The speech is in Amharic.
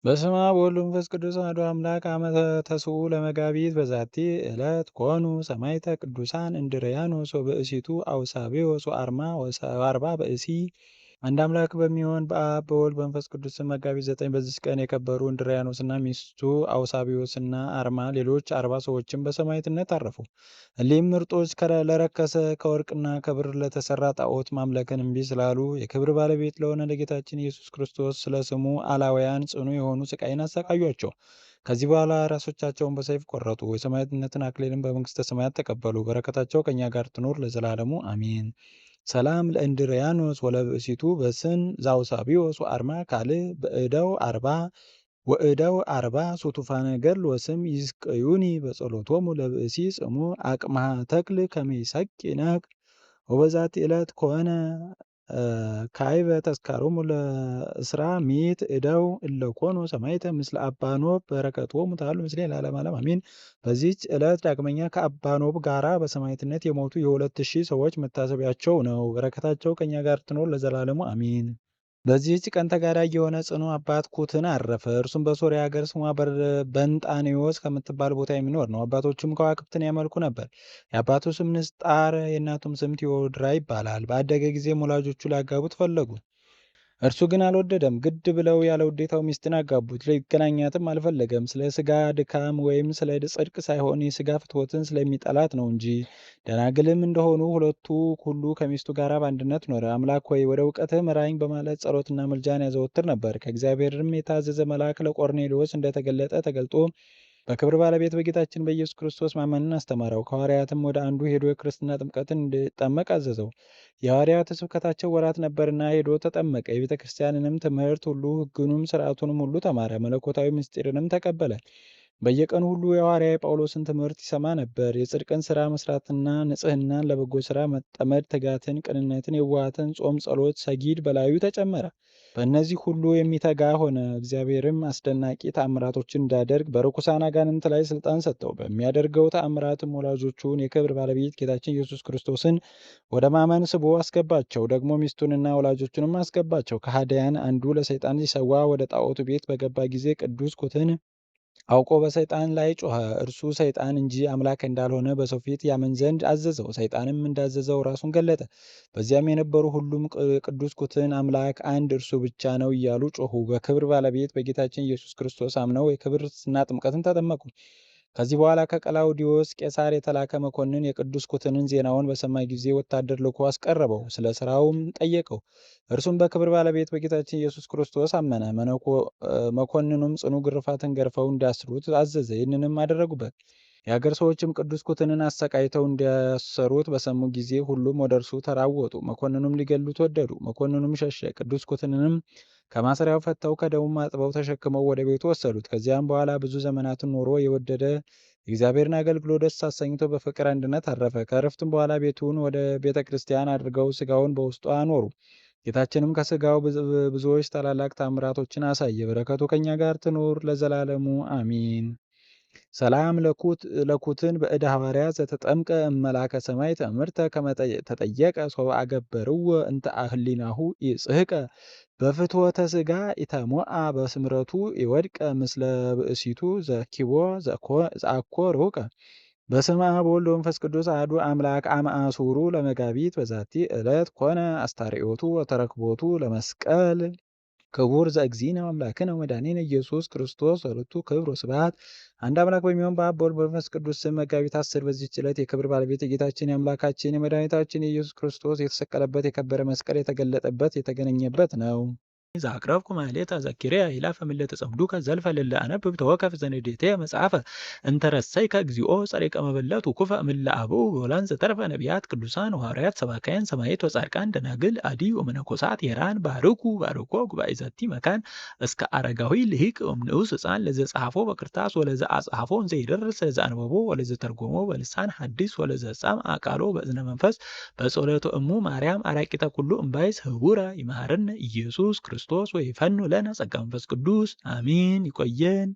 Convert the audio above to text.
በስመ አብ ወወልድ ወመንፈስ ቅዱስ አሐዱ አምላክ አመ ተስዑ ለመጋቢት በዛቲ ዕለት ኮኑ ሰማዕተ ቅዱሳን እንድርያኖስ ወብእሲቱ አውሳብዮስ ወአርማ ወአርባ ብእሲ። አንድ አምላክ በሚሆን በአብ በወልድ በመንፈስ ቅዱስ ስም መጋቢት 9 በዚች ቀን የከበሩ እንድርያኖስና ሚስቱ አውሳብዮስና አርማ ሌሎች 40 ሰዎችም በሰማዕትነት አረፉ። እሊህም ምርጦች ለረከሰ ከወርቅና ከብር ለተሰራ ጣዖት ማምለክን እምቢ ስላሉ የክብር ባለቤት ለሆነ ለጌታችን ኢየሱስ ክርስቶስ ስለ ስሙ አላውያን ጽኑ የሆኑ ስቃይን አሰቃዩአቸው። ከዚህ በኋላ ራሶቻቸውን በሰይፍ ቆረጡ። የሰማዕትነትን አክሊልን በመንግሥተ ሰማያት ተቀበሉ። በረከታቸው ከእኛ ጋር ትኑር ለዘላለሙ አሜን። ሰላም ለእንድርያኖስ ወለብእሲቱ በስን ዘአውሳብዮስ ወአርማ ካልእ ወእደው አርባ ሱቱፋነ ገድል ወስም ይስቅዩኒ በጸሎቶሙ ለብእሲ ጽሙ አቅመሃ ተክል ከመይሰቂ ነቅ ወበዛቲ ዕለት ኮነ ካይበ ተስካሮሙ ለእስራ ሚት እደው እለኮኑ ሰማዕተ ምስለ አባኖብ በረከቶሙ ታሉ ምስሌ ለዓለመ ዓለም አሜን። በዚህች ዕለት ዳግመኛ ከአባኖብ ጋራ በሰማዕትነት የሞቱ የ2000 ሰዎች መታሰቢያቸው ነው። በረከታቸው ከእኛ ጋር ትኖር ለዘላለሙ አሜን። በዚህች ቀን ተጋዳይ የሆነ ጽኑ አባት ኩትን አረፈ። እርሱም በሶርያ ሀገር ስሟ በንጣኔዎስ ከምትባል ቦታ የሚኖር ነው። አባቶቹም ከዋክብትን ያመልኩ ነበር። የአባቱ ስም ንስጣር የእናቱም ስም ቴዎድራ ይባላል። በአደገ ጊዜም ወላጆቹ ሊያጋቡት ፈለጉ። እርሱ ግን አልወደደም። ግድ ብለው ያለ ውዴታው ሚስትን አጋቡት። ሊገናኛትም አልፈለገም። ስለ ስጋ ድካም ወይም ስለ ጽድቅ ሳይሆን የስጋ ፍትወትን ስለሚጠላት ነው እንጂ። ደናግልም እንደሆኑ ሁለቱ ሁሉ ከሚስቱ ጋር በአንድነት ኖረ። አምላክ ሆይ ወደ እውቀትህ ምራኝ በማለት ጸሎትና ምልጃን ያዘወትር ነበር። ከእግዚአብሔርም የታዘዘ መልአክ ለቆርኔሌዎስ እንደተገለጠ ተገልጦ በክብር ባለቤት በጌታችን በኢየሱስ ክርስቶስ ማመንን አስተማረው። ከሐዋርያትም ወደ አንዱ ሄዶ የክርስትና ጥምቀትን እንዲጠመቅ አዘዘው። የሐዋርያት ስብከታቸው ወራት ነበርና ሄዶ ተጠመቀ። የቤተ ክርስቲያንንም ትምህርት ሁሉ ሕጉንም ሥርዓቱንም ሁሉ ተማረ። መለኮታዊ ምስጢርንም ተቀበለ። በየቀኑ ሁሉ የሐዋርያ ጳውሎስን ትምህርት ይሰማ ነበር። የጽድቅን ሥራ መስራትና ንጽሕናን፣ ለበጎ ሥራ መጠመድ፣ ትጋትን፣ ቅንነትን፣ የዋሃትን፣ ጾም፣ ጸሎት፣ ሰጊድ በላዩ ተጨመረ። በእነዚህ ሁሉ የሚተጋ ሆነ። እግዚአብሔርም አስደናቂ ተአምራቶችን እንዳደርግ በርኩሳን አጋንንት ላይ ስልጣን ሰጠው። በሚያደርገው ተአምራትም ወላጆቹን የክብር ባለቤት ጌታችን ኢየሱስ ክርስቶስን ወደ ማመን ስቦ አስገባቸው። ደግሞ ሚስቱንና ወላጆቹንም አስገባቸው። ከሃዲያን አንዱ ለሰይጣን ሲሰዋ ወደ ጣዖቱ ቤት በገባ ጊዜ ቅዱስ ኩትን አውቆ በሰይጣን ላይ ጮኸ። እርሱ ሰይጣን እንጂ አምላክ እንዳልሆነ በሰው ፊት ያምን ዘንድ አዘዘው። ሰይጣንም እንዳዘዘው ራሱን ገለጠ። በዚያም የነበሩ ሁሉም ቅዱስ ኩትን አምላክ አንድ እርሱ ብቻ ነው እያሉ ጮኹ። በክብር ባለቤት በጌታችን ኢየሱስ ክርስቶስ አምነው የክብርና ጥምቀትን ተጠመቁ። ከዚህ በኋላ ከቀላውዲዮስ ቄሳር የተላከ መኮንን የቅዱስ ኩትንን ዜናውን በሰማ ጊዜ ወታደር ልኮ አስቀረበው። ስለ ስራውም ጠየቀው። እርሱም በክብር ባለቤት በጌታችን ኢየሱስ ክርስቶስ አመነ። መኮንኑም ጽኑ ግርፋትን ገርፈው እንዲያስሩት አዘዘ። ይህንንም አደረጉበት። የአገር ሰዎችም ቅዱስ ኩትንን አሰቃይተው እንዲያሰሩት በሰሙ ጊዜ ሁሉም ወደ እርሱ ተራወጡ። መኮንኑም ሊገሉት ወደዱ። መኮንኑም ሸሸ። ቅዱስ ኩትንንም ከማሰሪያው ፈተው ከደሙም አጥበው ተሸክመው ወደ ቤቱ ወሰዱት። ከዚያም በኋላ ብዙ ዘመናትን ኖሮ የወደደ እግዚአብሔርን አገልግሎ ደስ አሰኝቶ በፍቅር አንድነት አረፈ። ከእረፍትም በኋላ ቤቱን ወደ ቤተ ክርስቲያን አድርገው ስጋውን በውስጡ አኖሩ። ጌታችንም ከስጋው ብዙዎች ታላላቅ ታምራቶችን አሳየ። በረከቱ ከኛ ጋር ትኑር ለዘላለሙ አሚን። ሰላም ለኩትን በእደ ሐዋርያ ዘተጠምቀ እመላከ ሰማይ ተምርተ ተጠየቀ ሶበ አገበርዎ እንተ አህሊናሁ ይጽህቀ በፍትወተ ስጋ ኢተሞአ በስምረቱ ይወድቀ ምስለ ብእሲቱ ዘኪቦ ዘአኮ ርሁቀ። በስመ አብ ወወልድ ወመንፈስ ቅዱስ አሐዱ አምላክ አመ አሱሩ ለመጋቢት በዛቲ ዕለት ኮነ አስታርዮቱ ወተረክቦቱ ለመስቀል ክቡር ዘእግዚእነ አምላክነ ወመድኃኒነ ኢየሱስ ክርስቶስ ወለቱ ክብር ወስብሐት። አንድ አምላክ በሚሆን በአብ በወልድ በመንፈስ ቅዱስ ስም መጋቢት 10 በዚህች ዕለት የክብር ባለቤት የጌታችን የአምላካችን የመድኃኒታችን የኢየሱስ ክርስቶስ የተሰቀለበት የከበረ መስቀል የተገለጠበት የተገኘበት ነው። ዘአቅረብኩ ማሕሌተ ዘኪርየ አእላፈ እምእለ ጸምዱከ ዘልፈ ለእለ አነብብ ተወከፍ ዘንዴትየ መጽሐፈ እንተ ረሰይከ እግዚኦ ጸሪቀ መበለት ውኩፈ እምእለ አብኡ ወላን ዘተርፈ ነቢያት ቅዱሳን ወሐዋርያት ሰባክያን ሰማዕታት ወጻድቃን ደናግል አዲ ወመነኮሳት የራን ባርኩ ጉባኤ ዘቲ መካን እስከ አረጋዊ ልሂቅ ወምንዑስ ሕፃን ለዘጸሐፎ በክርታስ ወለዘ አጽሐፎ እንዘ ይደርስ ለዘ አንበቦ ወለዘ ተርጎሞ በልሳን ሐዲስ ወለዘ ጻምዐ ቃሎ በእዝነ መንፈስ በጸሎቱ እሙ ማርያም አራቂተ ኩሉ እምባይስ ህቡረ ይመሐረነ ኢየሱስ ክርስቶስ ወይፈኑ ለነ ጸጋ መንፈስ ቅዱስ አሜን። ይቆየን።